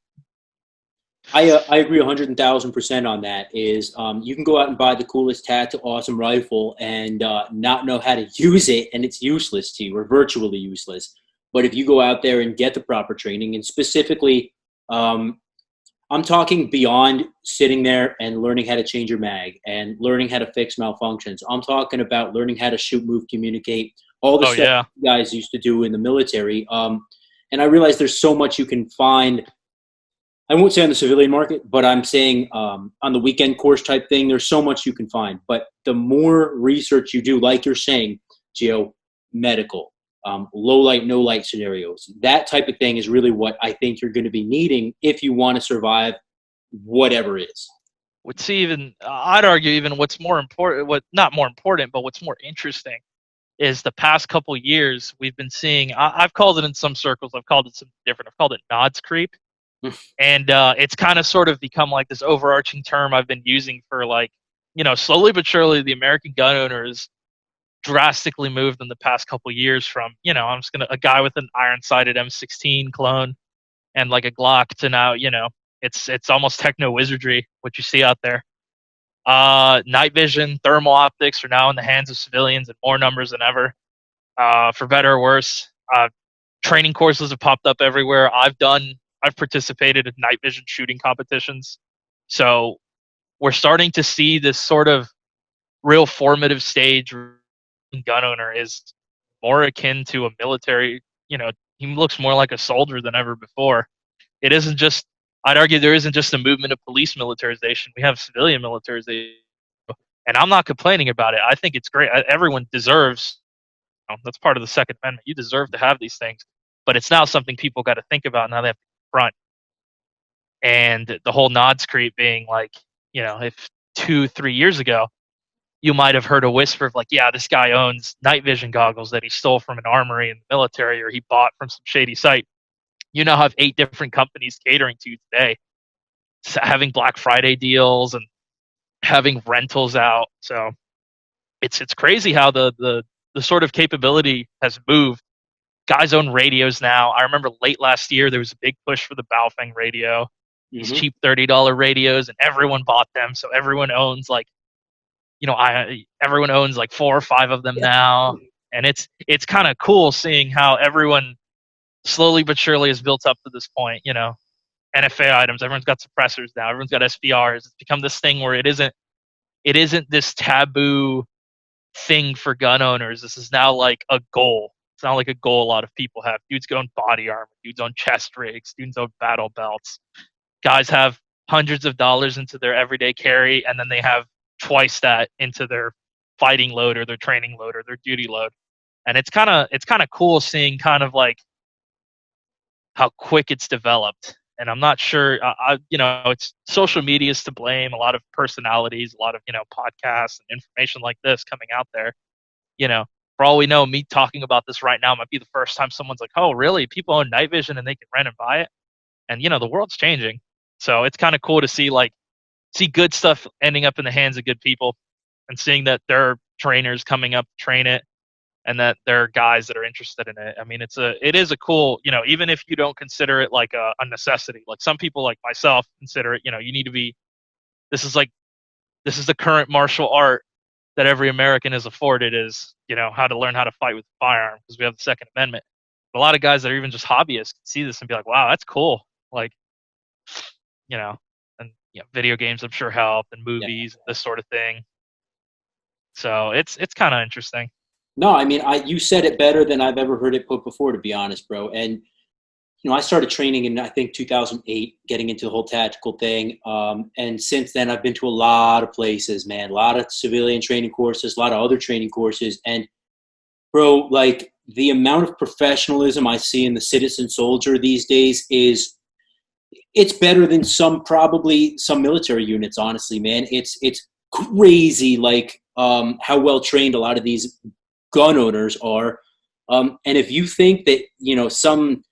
I agree 100,000% on that. Is you can go out and buy the coolest awesome rifle and not know how to use it, and it's useless to you or virtually useless. But if you go out there and get the proper training, and specifically, I'm talking beyond sitting there and learning how to change your mag and learning how to fix malfunctions. I'm talking about learning how to shoot, move, communicate, all the Oh, stuff yeah. you guys used to do in the military. And I realize there's so much you can find. I won't say on the civilian market, but I'm saying on the weekend course type thing, there's so much you can find. But the more research you do, like you're saying, Gio, medical, low light, no light scenarios, that type of thing is really what I think you're going to be needing if you want to survive whatever is. I'd argue even what's more important, not more important, but what's more interesting is the past couple years we've been seeing, I've called it in some circles, I've called it something different. I've called it nods creep. And it's kind of sort of become like this overarching term I've been using for slowly but surely the American gun owner has drastically moved in the past couple years from, a guy with an iron-sighted M16 clone and like a Glock to now, it's almost techno wizardry what you see out there. Night vision, thermal optics are now in the hands of civilians in more numbers than ever. For better or worse, training courses have popped up everywhere. I've participated in night vision shooting competitions. So we're starting to see this sort of real formative stage where gun owner is more akin to a military, he looks more like a soldier than ever before. It isn't just, I'd argue there isn't just a movement of police militarization. We have civilian militarization. And I'm not complaining about it. I think it's great. Everyone deserves, that's part of the Second Amendment. You deserve to have these things. But it's now something people got to think about now they have to confront. And the whole nods creep being like, if 2-3 years ago, you might have heard a whisper of like, yeah, this guy owns night vision goggles that he stole from an armory in the military or he bought from some shady site. You now have 8 different companies catering to you today, having Black Friday deals and having rentals out. So it's crazy how the sort of capability has moved. Guys own radios now. I remember late last year there was a big push for the Baofeng radio. These cheap $30 radios, and everyone bought them. So everyone owns everyone owns like 4 or 5 of them now, and it's kind of cool seeing how everyone slowly but surely has built up to this point. NFA items. Everyone's got suppressors now. Everyone's got SBRs. It's become this thing where it isn't this taboo thing for gun owners. This is now like a goal. It's not like a goal a lot of people have. Dudes own body armor. Dudes own chest rigs. Dudes own battle belts. Guys have hundreds of dollars into their everyday carry, and then they have twice that into their fighting load or their training load or their duty load. And it's kind of cool seeing kind of like how quick it's developed. And I'm not sure, it's social media is to blame. A lot of personalities, a lot of, podcasts and information like this coming out there. For all we know, me talking about this right now might be the first time someone's like, oh, really? People own night vision and they can rent and buy it. And, the world's changing. So it's kind of cool to see good stuff ending up in the hands of good people and seeing that there are trainers coming up to train it and that there are guys that are interested in it. I mean, it is a cool, even if you don't consider it like a necessity, like some people like myself consider it, you need to be, this is the current martial art that every American is afforded is, how to learn how to fight with a firearm because we have the Second Amendment. But a lot of guys that are even just hobbyists see this and be like, wow, that's cool. Like, and video games I'm sure help and movies, this sort of thing. So it's kind of interesting. No, I mean, you said it better than I've ever heard it put before, to be honest, bro. And, I started training in, I think, 2008, getting into the whole tactical thing. And since then, I've been to a lot of places, man, a lot of civilian training courses, a lot of other training courses. And, bro, like the amount of professionalism I see in the citizen soldier these days it's better than some military units, honestly, man. It's crazy, like how well trained a lot of these gun owners are. And if you think that, some,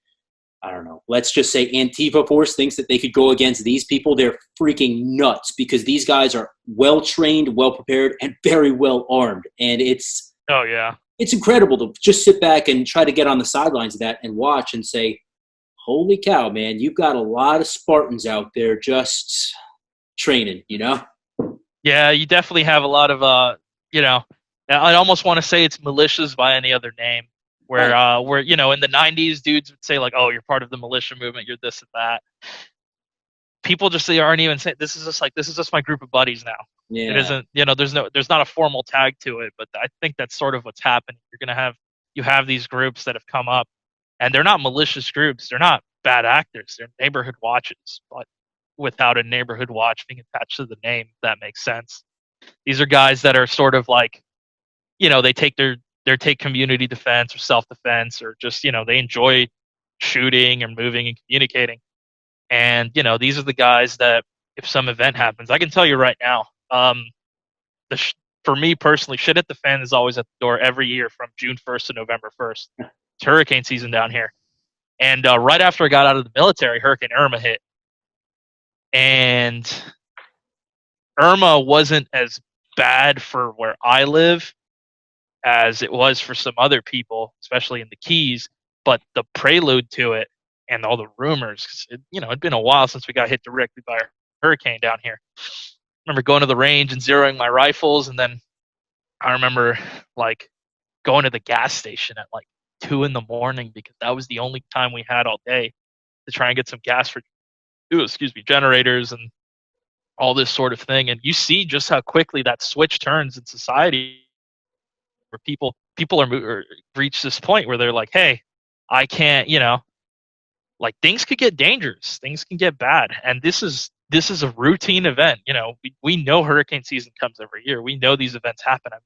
I don't know, let's just say Antifa force thinks that they could go against these people, they're freaking nuts because these guys are well trained, well prepared, and very well armed. And it's, oh yeah, it's incredible to just sit back and try to get on the sidelines of that and watch and say, holy cow, man, you've got a lot of Spartans out there just training, you know? Yeah, you definitely have a lot of you know, I almost want to say it's militias by any other name. Right. Where you know, in the '90s, dudes would say like, "Oh, you're part of the militia movement. You're this and that." People just they aren't even saying this is just my group of buddies now. It Yeah. isn't, you know, there's not a formal tag to it, but I think that's sort of what's happening. You're gonna have you have these groups that have come up, and they're not malicious groups. They're not bad actors. They're neighborhood watches, but without a neighborhood watch being attached to the name, if that makes sense. These are guys that are sort of like, you know, they take community defense or self defense or just, you know, they enjoy shooting and moving and communicating. And, you know, these are the guys that if some event happens, I can tell you right now, the for me personally, shit at the fan is always at the door every year from June 1st to November 1st. It's hurricane season down here. And right after I got out of the military, Hurricane Irma hit. And Irma wasn't as bad for where I live as it was for some other people, especially in the Keys. But the prelude to it and all the rumors, 'cause you know, it'd been a while since we got hit directly by a hurricane down here. I remember going to the range and zeroing my rifles, and then I remember like going to the gas station at like 2 in the morning because that was the only time we had all day to try and get some gas for, excuse me, generators and all this sort of thing. And you see just how quickly that switch turns in society where people are reach this point where they're like, hey, I can't, you know, like things could get dangerous, things can get bad, and this is a routine event. You know, we know hurricane season comes every year. We know these events happen. I mean,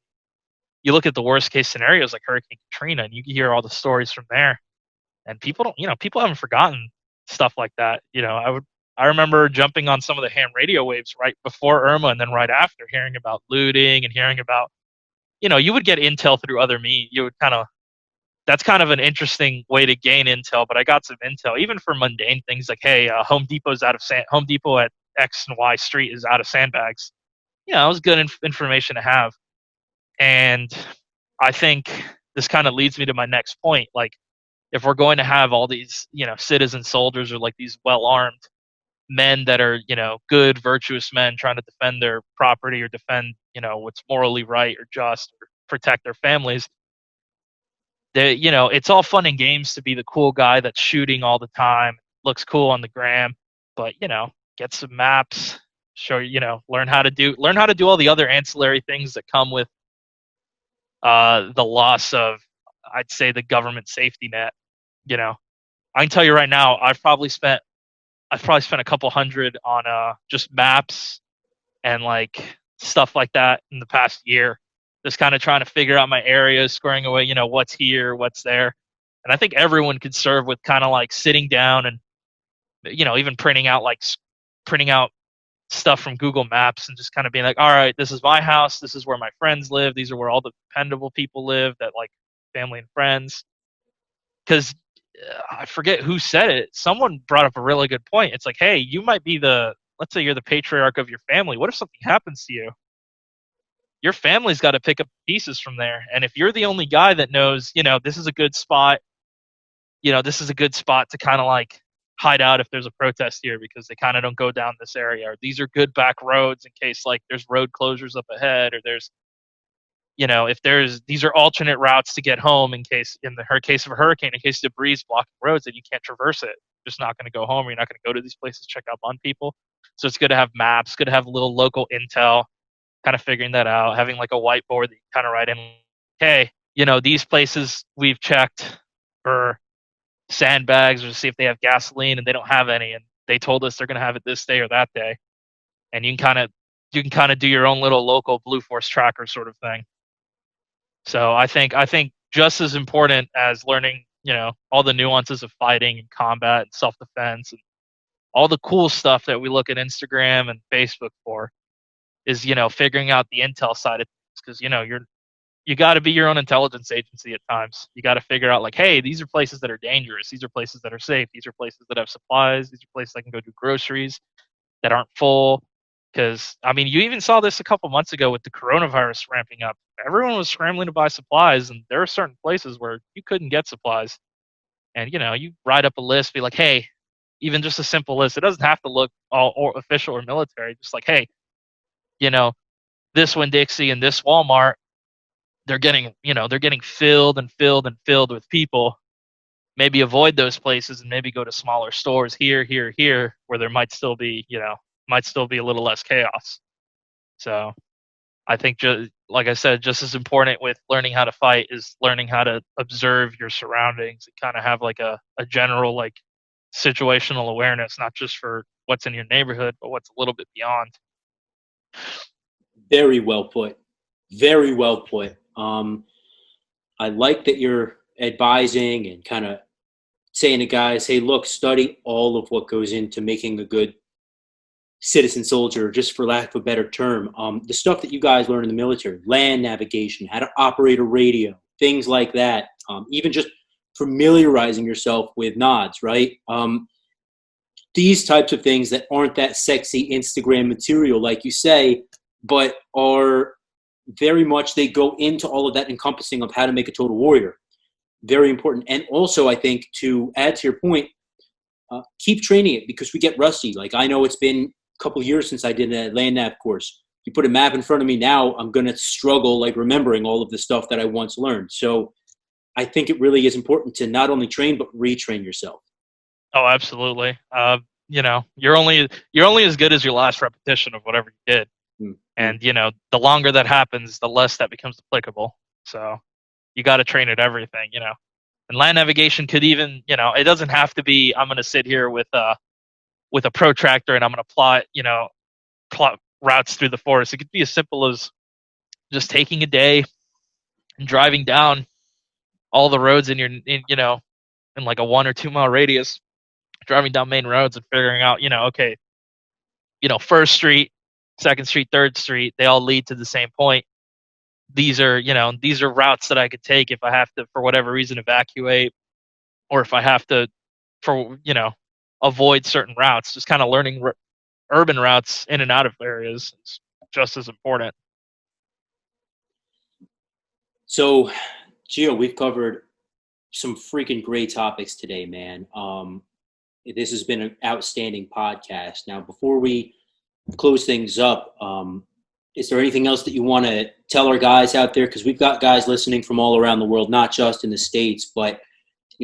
you look at the worst case scenarios like Hurricane Katrina, and you hear all the stories from there, and people don't, you know, people haven't forgotten stuff like that. You know, I remember jumping on some of the ham radio waves right before Irma and then right after, hearing about looting and hearing about, you know, you would get intel through other means. You would kind of, that's kind of an interesting way to gain intel. But I got some intel even for mundane things like, hey, Home Depot at X and Y Street is out of sandbags. You know, it was good information to have. And I think this kind of leads me to my next point. Like, if we're going to have all these, you know, citizen soldiers or like these well armed men that are, you know, good, virtuous men trying to defend their property or defend, you know, what's morally right or just or protect their families, they, you know, it's all fun and games to be the cool guy that's shooting all the time, looks cool on the gram, but you know, get some maps, show you know, learn how to do all the other ancillary things that come with the loss of, I'd say, the government safety net. You know, I can tell you right now, I've probably spent a couple hundred on just maps and like stuff like that in the past year. Just kind of trying to figure out my areas, squaring away, you know, what's here, what's there. And I think everyone could serve with kind of like sitting down and, you know, even printing out stuff from Google Maps and just kind of being like, all right, this is my house. This is where my friends live. These are where all the dependable people live that like family and friends. Because I forget who said it. Someone brought up a really good point. It's like, hey, you might be let's say you're the patriarch of your family. What if something happens to you? Your family's got to pick up pieces from there. And if you're the only guy that knows, you know, this is a good spot, you know, this is a good spot to kind of like hide out if there's a protest here because they kind of don't go down this area. Or these are good back roads in case like there's road closures up ahead, or there's, you know, if there's, these are alternate routes to get home in case, in the case of a hurricane, in case debris is blocking roads and you can't traverse it. You're just not going to go home, or you're not going to go to these places, check up on people. So it's good to have maps, good to have a little local intel, kind of figuring that out, having like a whiteboard that you kind of write in, hey, you know, these places we've checked for sandbags or to see if they have gasoline and they don't have any. And they told us they're going to have it this day or that day. And you can kind of do your own little local Blue Force tracker sort of thing. So I think just as important as learning, you know, all the nuances of fighting and combat and self-defense and all the cool stuff that we look at Instagram and Facebook for is, you know, figuring out the intel side of things. Because, you know, you got to be your own intelligence agency at times. You got to figure out like, hey, these are places that are dangerous. These are places that are safe. These are places that have supplies. These are places I can go do groceries that aren't full. Because, I mean, you even saw this a couple months ago with the coronavirus ramping up. Everyone was scrambling to buy supplies, and there are certain places where you couldn't get supplies. And, you write up a list, be like, hey, even just a simple list. It doesn't have to look all or official or military. Just like, hey, you know, this Winn-Dixie and this Walmart, they're getting filled and filled and filled with people. Maybe avoid those places and maybe go to smaller stores here, here, here, where there might still be a little less chaos. So I think, like I said, just as important with learning how to fight is learning how to observe your surroundings and kind of have like a general like situational awareness, not just for what's in your neighborhood, but what's a little bit beyond. Very well put. Very well put. I like that you're advising and kind of saying to guys, hey, look, study all of what goes into making a good citizen soldier, just for lack of a better term. The stuff that you guys learn in the military, land navigation, how to operate a radio, things like that. Even just familiarizing yourself with nods, right? These types of things that aren't that sexy Instagram material, like you say, but are very much, they go into all of that encompassing of how to make a total warrior. Very important. And also, I think, to add to your point, keep training it, because we get rusty. Like, I know it's been a couple of years since I did a land nav course. You put a map in front of me now, I'm going to struggle like remembering all of the stuff that I once learned. So I think it really is important to not only train, but retrain yourself. Oh, absolutely. You're only as good as your last repetition of whatever you did. Mm-hmm. And, the longer that happens, the less that becomes applicable. So you got to train at everything, And land navigation could even, it doesn't have to be, I'm going to sit here with a protractor and I'm going to plot routes through the forest. It could be as simple as just taking a day and driving down all the roads in like a 1 or 2 mile radius, driving down main roads and figuring out, okay, First Street, Second Street, Third Street, they all lead to the same point. These are routes that I could take if I have to, for whatever reason, evacuate, or if I have to, avoid certain routes. Just kind of learning urban routes in and out of areas is just as important. So, Gio, we've covered some freaking great topics today, man. This has been an outstanding podcast. Now, before we close things up, is there anything else that you want to tell our guys out there? Because we've got guys listening from all around the world, not just in the States, but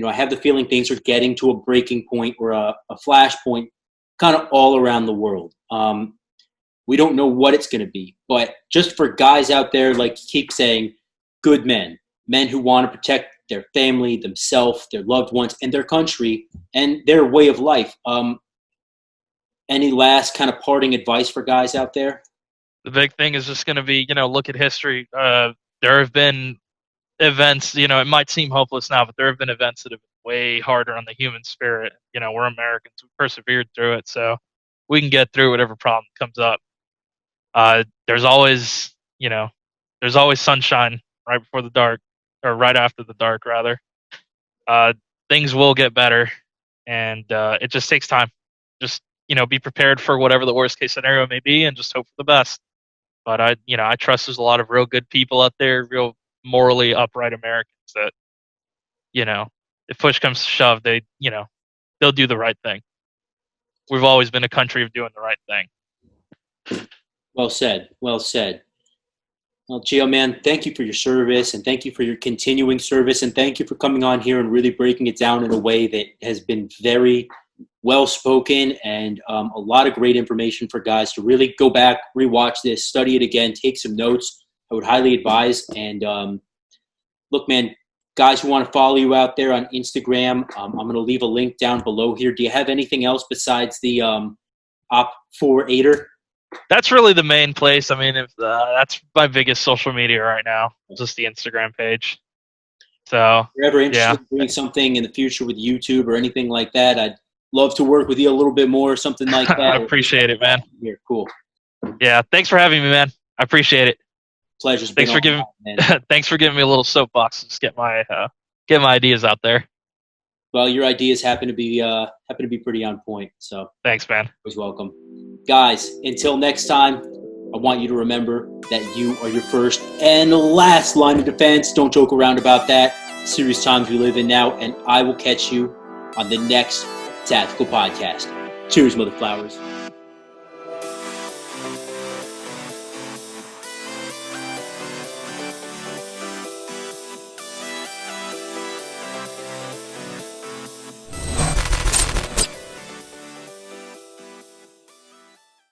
I have the feeling things are getting to a breaking point or a flash point kind of all around the world. We don't know what it's going to be, but just for guys out there, like you keep saying, good men who want to protect their family, themselves, their loved ones, and their country, and their way of life. Any last kind of parting advice for guys out there? The big thing is just going to be, look at history. There have been events, it might seem hopeless now, but there have been events that have been way harder on the human spirit. We're Americans. We persevered through it, so we can get through whatever problem comes up. There's always sunshine right before the dark, or right after the dark, rather. Things will get better, and it just takes time. Just, be prepared for whatever the worst case scenario may be, and just hope for the best. But I trust there's a lot of real good people out there, real morally upright Americans that, if push comes to shove, they'll do the right thing. We've always been a country of doing the right thing. Well said. Well said. Well, Gio, man, thank you for your service, and thank you for your continuing service, and thank you for coming on here and really breaking it down in a way that has been very well spoken, and a lot of great information for guys to really go back, rewatch this, study it again, take some notes. I would highly advise. And look, man, guys who want to follow you out there on Instagram, I'm going to leave a link down below here. Do you have anything else besides the Op48er? That's really the main place. I mean, if that's my biggest social media right now, just the Instagram page. So, if you're ever interested in doing something in the future with YouTube or anything like that, I'd love to work with you a little bit more, something like that. I appreciate it, man. Here, cool. Yeah, thanks for having me, man. I appreciate it. Pleasure's thanks for giving. Thanks for giving me a little soapbox to just get my ideas out there. Well, your ideas happen to be pretty on point. So thanks, man. Always welcome. Guys, until next time, I want you to remember that you are your first and last line of defense. Don't joke around about that. Serious times we live in now, and I will catch you on the next Tactical Podcast. Cheers, mother flowers.